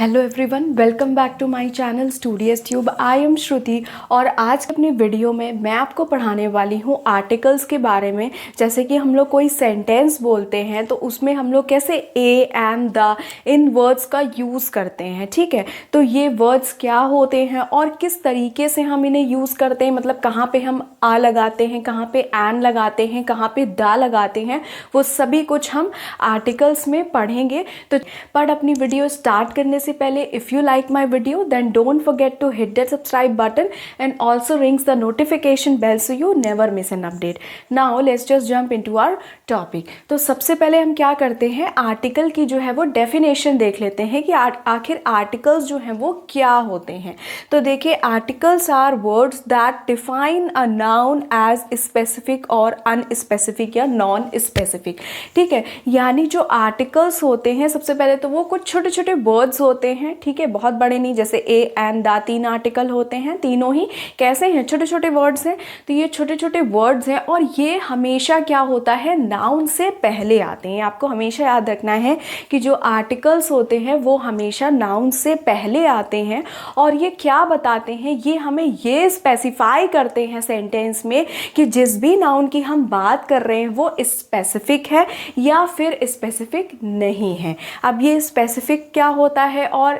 Hello everyone, welcome back to my channel Studious Tube. I am Shruti और आज अपनी video में मैं आपको पढ़ाने वाली हूँ आर्टिकल्स के बारे में। जैसे कि हम लोग कोई सेंटेंस बोलते हैं तो उसमें हम लोग कैसे A and the in words का यूज़ करते हैं। ठीक है, तो ये वर्ड्स क्या होते हैं और किस तरीके से हम इन्हें यूज़ करते हैं, मतलब कहाँ पे हम आ लगाते हैं, कहाँ पे एन लगाते हैं, कहाँ पे द लगाते हैं, वो सभी कुछ हम आर्टिकल्स में पढ़ेंगे। तो अपनी वीडियो स्टार्ट करने से पहले if you like my video then don't forget to hit that subscribe button and also rings the notification bell so you never miss an update. Now let's just jump into our topic. तो सबसे पहले हम क्या करते हैं, article की जो है वो डेफिनेशन देख लेते हैं कि आखिर आर्टिकल्स जो हैं वो क्या होते हैं। तो देखिए, articles are words that define a noun as specific और अनस्पेसिफिक या नॉन स्पेसिफिक। ठीक है, यानी जो आर्टिकल्स होते हैं सबसे पहले तो वो कुछ छोटे छोटे वर्ड्स होते हैं। ठीक है, बहुत बड़े नहीं, जैसे ए एंड द 3 आर्टिकल होते हैं, तीनों ही कैसे हैं, छोटे छोटे वर्ड्स हैं। तो ये छोटे छोटे वर्ड्स हैं और ये हमेशा क्या होता है, नाउन से पहले आते हैं। आपको हमेशा याद रखना है कि जो आर्टिकल्स होते हैं वो हमेशा नाउन से पहले आते हैं। और ये क्या बताते हैं, ये हमें ये स्पेसिफाई करते हैं सेंटेंस में कि जिस भी नाउन की हम बात कर रहे हैं वो स्पेसिफिक है या फिर स्पेसिफिक नहीं है। अब ये स्पेसिफिक क्या होता है और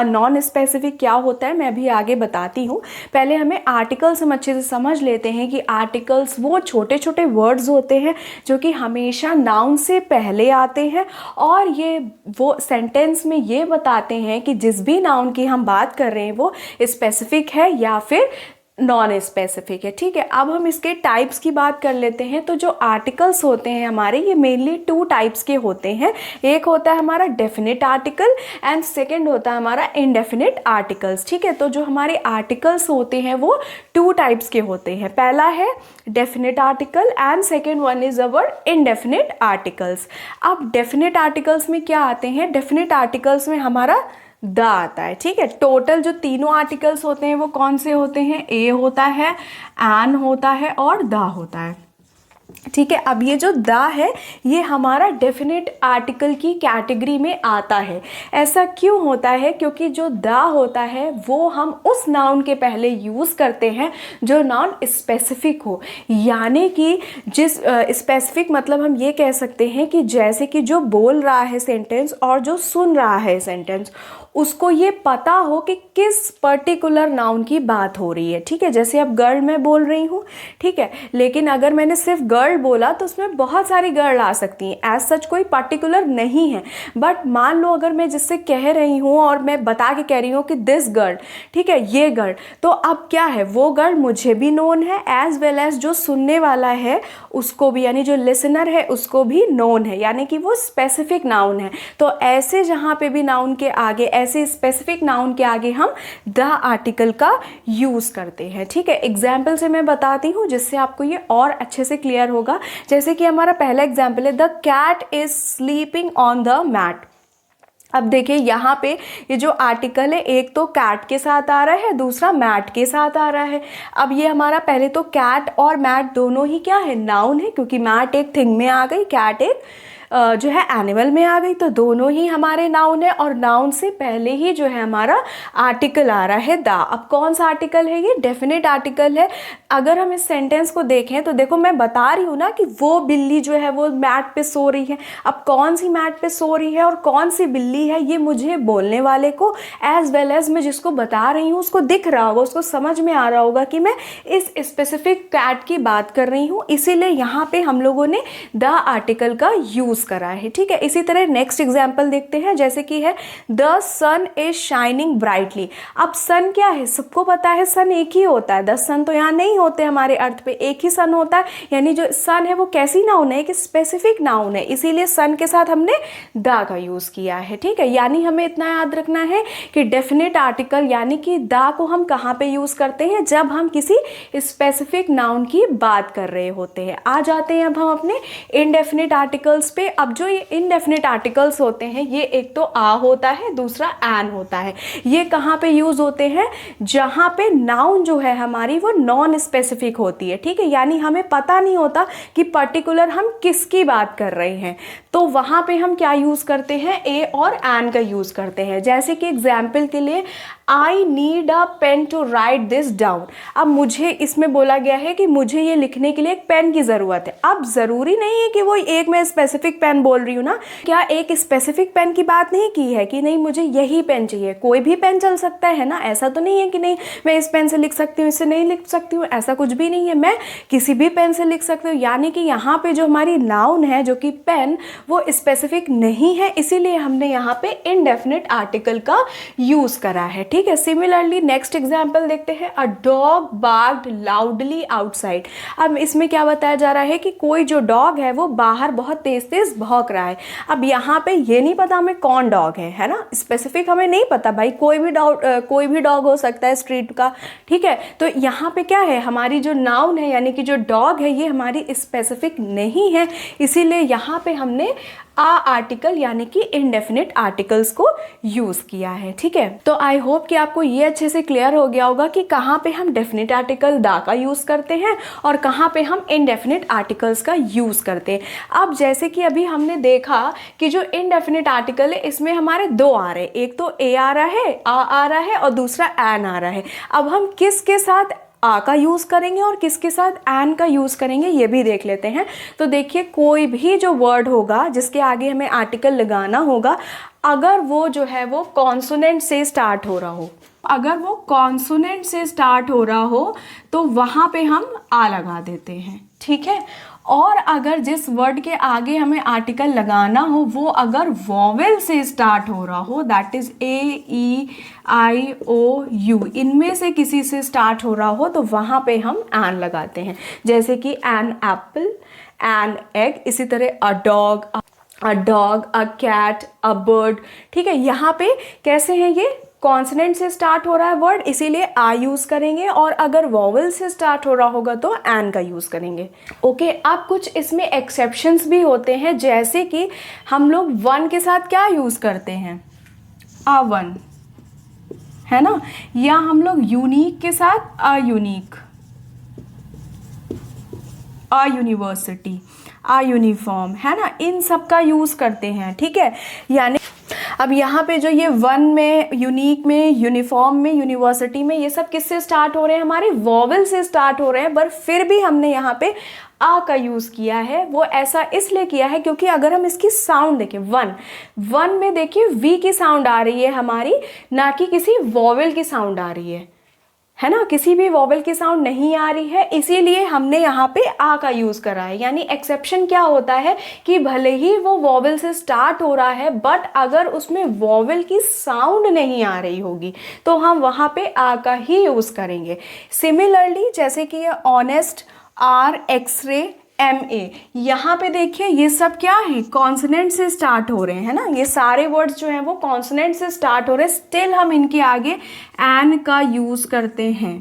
नॉन स्पेसिफिक क्या होता है मैं अभी आगे बताती हूँ। पहले हमें आर्टिकल्स हम अच्छे से समझ लेते हैं कि आर्टिकल्स वो छोटे छोटे वर्ड्स होते हैं जो कि हमेशा नाउन से पहले आते हैं और ये वो सेंटेंस में ये बताते हैं कि जिस भी नाउन की हम बात कर रहे हैं वो स्पेसिफिक है या फिर नॉन स्पेसिफिक है। ठीक है, अब हम इसके टाइप्स की बात कर लेते हैं। तो जो आर्टिकल्स होते हैं हमारे, ये मेनली 2 टाइप्स के होते हैं। एक होता है हमारा डेफिनेट आर्टिकल एंड सेकंड होता है हमारा इनडेफिनेट आर्टिकल्स। ठीक है, तो जो हमारे आर्टिकल्स होते हैं वो 2 टाइप्स के होते हैं। पहला है definite article and second one is our indefinite articles. अब डेफिनेट आर्टिकल्स में क्या आते हैं, डेफिनेट आर्टिकल्स में हमारा द आता है। ठीक है, टोटल जो तीनों आर्टिकल्स होते हैं वो कौन से होते हैं, ए होता है, एन होता है और द होता है। ठीक है, अब ये जो द है ये हमारा डेफिनेट आर्टिकल की कैटेगरी में आता है। ऐसा क्यों होता है, क्योंकि जो द होता है वो हम उस नाउन के पहले यूज़ करते हैं जो नाउन स्पेसिफिक हो। यानी कि जिस स्पेसिफिक मतलब हम ये कह सकते हैं कि जैसे कि जो बोल रहा है सेंटेंस और जो सुन रहा है सेंटेंस उसको ये पता हो कि किस पर्टिकुलर नाउन की बात हो रही है। ठीक है, जैसे अब गर्ल मैं बोल रही हूँ, ठीक है, लेकिन अगर मैंने सिर्फ गर्ल बोला तो उसमें बहुत सारी गर्ल आ सकती हैं, एज सच कोई पर्टिकुलर नहीं है। बट मान लो अगर मैं जिससे कह रही हूँ और मैं बता के कह रही हूँ कि दिस गर्ल, ठीक है, ये गर्ल, तो अब क्या है, वो गर्ल मुझे भी नोन है एज वेल एज जो सुनने वाला है उसको भी, यानी जो लिसनर है उसको भी नोन है, यानी कि वो स्पेसिफिक नाउन है। तो ऐसे जहाँ पे भी नाउन के आगे, ऐसे स्पेसिफिक नाउन के आगे हम द आर्टिकल का यूज़ करते हैं। ठीक है, एग्जाम्पल से मैं बताती हूँ जिससे आपको ये और अच्छे से क्लियर होगा। जैसे कि हमारा पहला एग्जाम्पल है, the cat is sleeping on the mat. अब देखिए यहाँ पे ये जो आर्टिकल है एक तो कैट के साथ आ रहा है, दूसरा मैट के साथ आ रहा है। अब ये हमारा पहले तो कैट और मैट दोनों ही क्या है, नाउन है, क्योंकि मैट एक थिंग में आ गई, कैट एक जो है एनिमल में आ गई, तो दोनों ही हमारे नाउन है और नाउन से पहले ही जो है हमारा आर्टिकल आ रहा है द। अब कौन सा आर्टिकल है, ये डेफिनेट आर्टिकल है। अगर हम इस सेंटेंस को देखें तो देखो मैं बता रही हूँ ना कि वो बिल्ली जो है वो मैट पे सो रही है। अब कौन सी मैट पे सो रही है और कौन सी बिल्ली है ये मुझे बोलने वाले को एज वेल एज मैं जिसको बता रही हूँ उसको दिख रहा होगा, उसको समझ में आ रहा होगा कि मैं इस स्पेसिफिक कैट की बात कर रही हूँ। इसीलिए यहाँ पे हम लोगों ने द आर्टिकल का यूज करा है। ठीक है, इसी तरह नेक्स्ट एग्जांपल देखते हैं, जैसे कि है the sun is shining brightly. अब सन क्या है, सबको पता है सन एक ही होता है, 10 सन तो यहाँ नहीं होते हमारे अर्थ पे, एक ही सन होता है। यानी जो सन है वो कैसी नाउन है, कि स्पेसिफिक नाउन है, इसीलिए सन के साथ हमने द का यूज किया है। ठीक है, यानी हमें इतना याद रखना है कि डेफिनेट आर्टिकल यानी कि द को हम कहाँ पे यूज करते हैं, जब हम किसी स्पेसिफिक नाउन की बात कर रहे होते हैं। आ जाते हैं अब हम अपने इनडेफिनेट आर्टिकल्स पे अब जो ये इनडेफिनिट आर्टिकल्स होते हैं, ये एक तो आ होता है, दूसरा एन होता है। ये कहाँ पे यूज़ होते हैं? जहाँ पे नाउन जो है हमारी वो नॉन स्पेसिफिक होती है, ठीक है, यानी हमें पता नहीं होता कि पर्टिकुलर हम किसकी बात कर रहे हैं, तो वहाँ पे हम क्या यूज़ करते हैं? ए और एन का यूज़ करते हैं। जैसे कि एग्जाम्पल के लिए I need a pen to write this down. अब मुझे इसमें बोला गया है कि मुझे ये लिखने के लिए एक पेन की ज़रूरत है। अब ज़रूरी नहीं है कि वो एक मैं स्पेसिफिक पेन बोल रही हूँ ना, क्या एक स्पेसिफिक पेन की बात नहीं की है कि नहीं मुझे यही पेन चाहिए, कोई भी पेन चल सकता है ना। ऐसा तो नहीं है कि नहीं मैं इस पेन से लिख सकती हूँ, इससे नहीं लिख सकती हूँ, ऐसा कुछ भी नहीं है, मैं किसी भी पेन से लिख सकती हूँ। यानी कि यहाँ पे जो हमारी नाउन है जो कि पेन, वो स्पेसिफिक नहीं है, इसीलिए हमने यहाँ पे इनडेफिनिट आर्टिकल का यूज़ करा है, ठीक है। सिमिलरली नेक्स्ट एग्जाम्पल देखते हैं, अ डॉग बार्क्ड लाउडली आउटसाइड। अब इसमें क्या बताया जा रहा है कि कोई जो डॉग है वो बाहर बहुत तेज तेज भौंक रहा है। अब यहाँ पे ये नहीं पता हमें कौन डॉग है ना, स्पेसिफिक हमें नहीं पता भाई, कोई भी डॉग हो सकता है स्ट्रीट का, ठीक है। तो यहाँ पे क्या है, हमारी जो नाउन है यानी कि जो डॉग है ये हमारी स्पेसिफिक नहीं है, इसीलिए यहाँ पे हमने आ आर्टिकल यानी कि इनडेफिनिट आर्टिकल्स को यूज़ किया है, ठीक है। तो आई होप कि आपको ये अच्छे से क्लियर हो गया होगा कि कहाँ पे हम डेफिनिट आर्टिकल दा का यूज़ करते हैं और कहाँ पे हम इनडेफिनिट आर्टिकल्स का यूज़ करते हैं। अब जैसे कि अभी हमने देखा कि जो इनडेफिनिट आर्टिकल है इसमें हमारे दो आ रहे हैं, एक तो ए आ रहा है, आ रहा है और दूसरा एन आ रहा है। अब हम किसके साथ आ का यूज़ करेंगे और किसके साथ एन का यूज़ करेंगे ये भी देख लेते हैं। तो देखिए, कोई भी जो वर्ड होगा जिसके आगे हमें आर्टिकल लगाना होगा, अगर वो जो है वो कॉन्सोनेंट से स्टार्ट हो रहा हो, अगर वो कॉन्सोनेंट से स्टार्ट हो रहा हो तो वहाँ पे हम आ लगा देते हैं, ठीक है। और अगर जिस वर्ड के आगे हमें आर्टिकल लगाना हो वो अगर वॉवेल से स्टार्ट हो रहा हो, that is A E I O U, इनमें से किसी से स्टार्ट हो रहा हो तो वहाँ पे हम एन लगाते हैं। जैसे कि एन एप्पल, एन एग, इसी तरह a dog, a cat, a bird, ठीक है। यहाँ पे कैसे हैं, ये कॉन्सोनेंट से स्टार्ट हो रहा है वर्ड, इसीलिए आ यूज़ करेंगे, और अगर वॉवल से स्टार्ट हो रहा होगा तो एन का यूज़ करेंगे, ओके। अब कुछ इसमें एक्सेप्शंस भी होते हैं, जैसे कि हम लोग वन के साथ क्या यूज़ करते हैं, आ वन, है ना, या हम लोग यूनिक के साथ आ यूनिक, आ यूनिवर्सिटी, आ यूनिफॉर्म, है ना, इन सब का यूज़ करते हैं, ठीक है। यानी अब यहाँ पे जो ये वन में, यूनिक में, यूनिफॉर्म में, यूनिवर्सिटी में, ये सब किससे स्टार्ट हो रहे हैं, हमारे वॉवेल से स्टार्ट हो रहे हैं, पर फिर भी हमने यहाँ पे आ का यूज़ किया है। वो ऐसा इसलिए किया है क्योंकि अगर हम इसकी साउंड देखें, वन में देखिए वी की साउंड आ रही है हमारी, ना कि किसी वॉवेल की साउंड आ रही है ना, किसी भी वॉवेल की साउंड नहीं आ रही है, इसीलिए हमने यहाँ पे आ का यूज़ करा है। यानी एक्सेप्शन क्या होता है कि भले ही वो वॉवेल से स्टार्ट हो रहा है, बट अगर उसमें वॉवेल की साउंड नहीं आ रही होगी तो हम वहाँ पे आ का ही यूज़ करेंगे। सिमिलरली जैसे कि ये ऑनेस्ट, आर, एक्सरे, MA, यहाँ पे देखिए ये सब क्या है, कॉन्सोनेंट से स्टार्ट हो रहे हैं, है ना, ये सारे वर्ड्स जो हैं वो कॉन्सोनेंट से स्टार्ट हो रहे हैं, स्टिल हम इनके आगे एन का यूज़ करते हैं।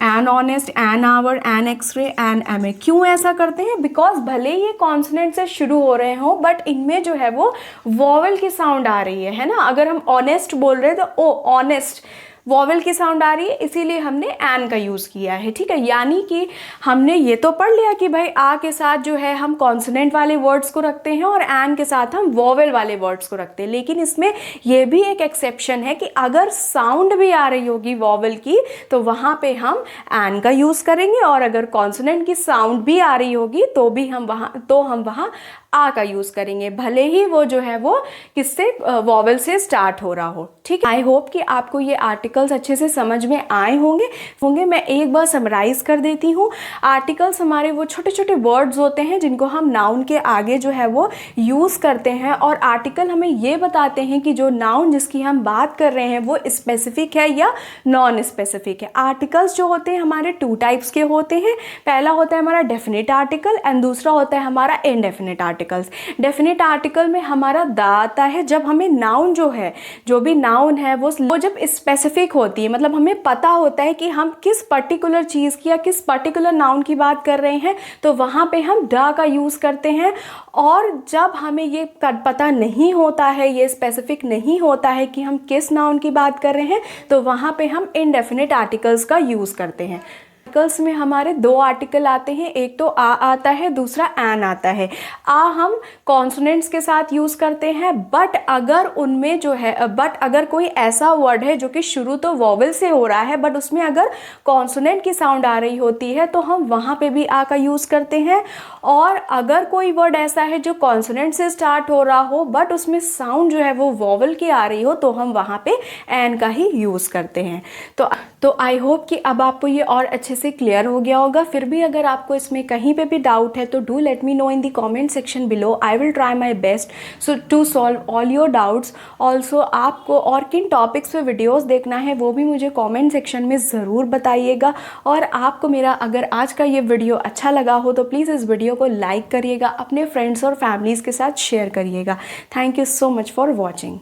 An honest, an hour, an x-ray, an MA। क्यों ऐसा करते हैं? बिकॉज भले ये कॉन्सोनेंट से शुरू हो रहे हो बट इनमें जो है वो वॉवेल की साउंड आ रही है ना। अगर हम ऑनेस्ट बोल रहे हैं तो ओ ऑनेस्ट, वॉवेल की साउंड आ रही है, इसीलिए हमने एन का यूज़ किया है, ठीक है। यानी कि हमने ये तो पढ़ लिया कि भाई आ के साथ जो है हम कॉन्सोनेंट वाले वर्ड्स को रखते हैं और एन के साथ हम वॉवेल वाले वर्ड्स को रखते हैं, लेकिन इसमें ये भी एक एक्सेप्शन है कि अगर साउंड भी आ रही होगी वॉवेल की तो वहाँ पे हम एन का यूज़ करेंगे, और अगर कॉन्सोनेंट की साउंड भी आ रही होगी तो भी हम वहाँ आ का यूज़ करेंगे, भले ही वो जो है वो किससे, वॉवेल से स्टार्ट हो रहा हो, ठीक है। आई होप कि आपको ये आर्टिकल्स अच्छे से समझ में आए होंगे। मैं एक बार समराइज कर देती हूँ। आर्टिकल्स हमारे वो छोटे छोटे वर्ड्स होते हैं जिनको हम नाउन के आगे जो है वो यूज़ करते हैं, और आर्टिकल हमें ये बताते हैं कि जो नाउन जिसकी हम बात कर रहे हैं वो स्पेसिफिक है या नॉन स्पेसिफिक है। आर्टिकल्स जो होते हैं हमारे टू टाइप्स के होते हैं, पहला होता है हमारा डेफिनेट आर्टिकल एंड दूसरा होता है हमारा indefinite article. Articles. Definite article में हमारा द आता है जब हमें नाउन जो है, जो भी नाउन है वो जब स्पेसिफिक होती है, मतलब हमें पता होता है कि हम किस पर्टिकुलर चीज़ की या किस पर्टिकुलर नाउन की बात कर रहे हैं, तो वहाँ पे हम द का यूज़ करते हैं। और जब हमें ये पता नहीं होता है, ये स्पेसिफिक नहीं होता है कि हम किस नाउन की बात कर रहे हैं, तो वहाँ पे हम इनडेफिनिट आर्टिकल्स का यूज़ करते हैं। आर्टिकल्स में हमारे दो आर्टिकल आते हैं, एक तो आ आता है, दूसरा एन आता है। आ हम कॉन्सोनेंट्स के साथ यूज़ करते हैं, बट अगर उनमें जो है अगर कोई ऐसा वर्ड है जो कि शुरू तो वॉवल से हो रहा है बट उसमें अगर कॉन्सोनेंट की साउंड आ रही होती है तो हम वहाँ पे भी आ का यूज़ करते हैं। और अगर कोई वर्ड ऐसा है जो कॉन्सोनेंट से स्टार्ट हो रहा हो बट उसमें साउंड जो है वो वॉवल की आ रही हो तो हम वहाँ पे एन का ही यूज़ करते हैं। तो आई होप कि अब आपको ये और अच्छे से क्लियर हो गया होगा। फिर भी अगर आपको इसमें कहीं पे भी डाउट है तो do let me know in the comment section below. I will try my best so to solve all your doubts. Also आपको और किन टॉपिक्स पे वीडियोस देखना है वो भी मुझे कमेंट सेक्शन में ज़रूर बताइएगा। और आपको मेरा अगर आज का ये वीडियो अच्छा लगा हो तो प्लीज़ इस वीडियो को लाइक करिएगा, अपने फ्रेंड्स और फैमिलीज़ के साथ शेयर करिएगा। Thank you so much for watching.